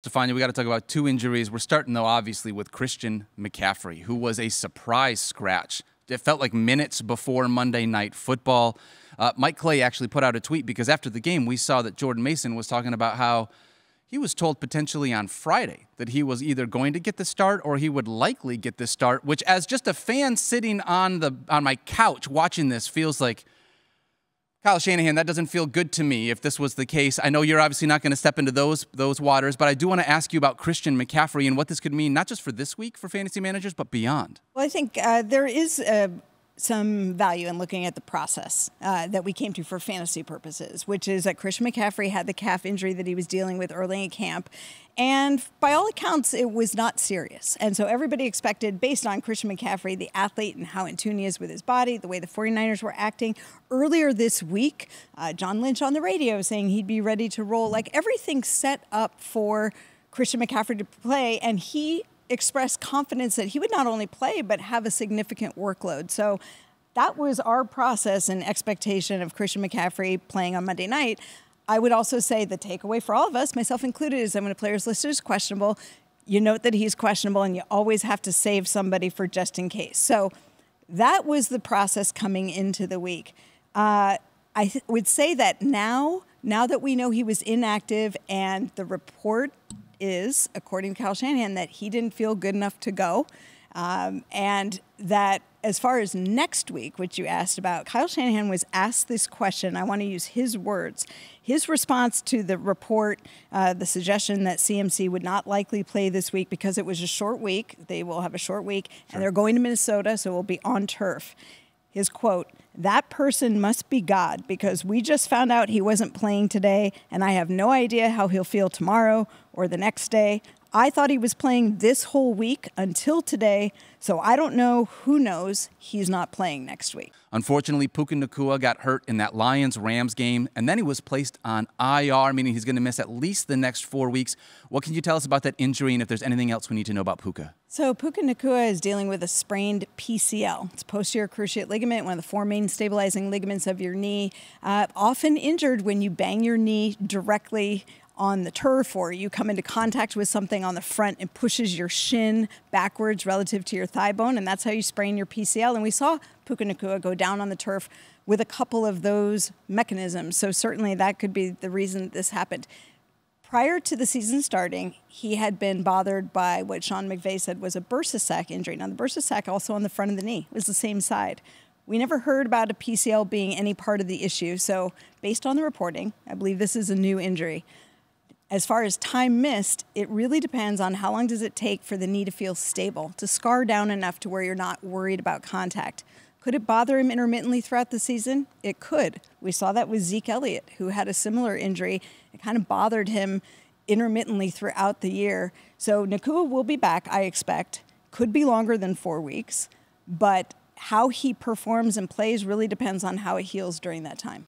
Stephania, we got to talk about two injuries. We're starting, though, obviously, with Christian McCaffrey, who was a surprise scratch. It felt like minutes before Monday Night Football. Mike Clay actually put out a tweet because after the game, we saw that Jordan Mason was talking about how he was told potentially on Friday that he was either going to get the start or he would likely get the start, which as just a fan sitting on my couch watching this feels like, Kyle Shanahan, that doesn't feel good to me if this was the case. I know you're obviously not going to step into those waters, but I do want to ask you about Christian McCaffrey and what this could mean, not just for this week for fantasy managers, but beyond. Well, I think there is some value in looking at the process that we came to for fantasy purposes, which is that Christian McCaffrey had the calf injury that he was dealing with early in camp. And by all accounts, it was not serious. And so everybody expected, based on Christian McCaffrey, the athlete and how in tune he is with his body, the way the 49ers were acting. Earlier this week, John Lynch on the radio saying he'd be ready to roll. Like everything set up for Christian McCaffrey to play. And he expressed confidence that he would not only play, but have a significant workload. So that was our process and expectation of Christian McCaffrey playing on Monday night. I would also say the takeaway for all of us, myself included, is that when a player's listed as questionable, you note that he's questionable and you always have to save somebody for just in case. So that was the process coming into the week. I would say that now that we know he was inactive and the report is, according to Kyle Shanahan, that he didn't feel good enough to go. And that as far as next week, which you asked about, Kyle Shanahan was asked this question. I want to use his words. His response to the report, the suggestion that CMC would not likely play this week because it was a short week. They will have a short week, sure. And they're going to Minnesota, so it will be on turf. His quote, "That person must be God because we just found out he wasn't playing today, and I have no idea how he'll feel tomorrow or the next day. I thought he was playing this whole week until today, so I don't know. Who knows? He's not playing next week." Unfortunately, Puka Nacua got hurt in that Lions-Rams game, and then he was placed on IR, meaning he's going to miss at least the next 4 weeks. What can you tell us about that injury, and if there's anything else we need to know about Puka? So Puka Nacua is dealing with a sprained PCL. It's posterior cruciate ligament, one of the four main stabilizing ligaments of your knee, often injured when you bang your knee directly on the turf or you come into contact with something on the front and pushes your shin backwards relative to your thigh bone, and that's how you sprain your PCL. And we saw Puka Nacua go down on the turf with a couple of those mechanisms, so certainly that could be the reason this happened. Prior to the season starting, he had been bothered by what Sean McVay said was a bursa sac injury. Now, the bursa sac also on the front of the knee was the same side. We never heard about a PCL being any part of the issue, so based on the reporting, I believe this is a new injury. As far as time missed, it really depends on how long does it take for the knee to feel stable, to scar down enough to where you're not worried about contact. Could it bother him intermittently throughout the season? It could. We saw that with Zeke Elliott, who had a similar injury. It kind of bothered him intermittently throughout the year. So Nacua will be back, I expect. Could be longer than 4 weeks, but how he performs and plays really depends on how it heals during that time.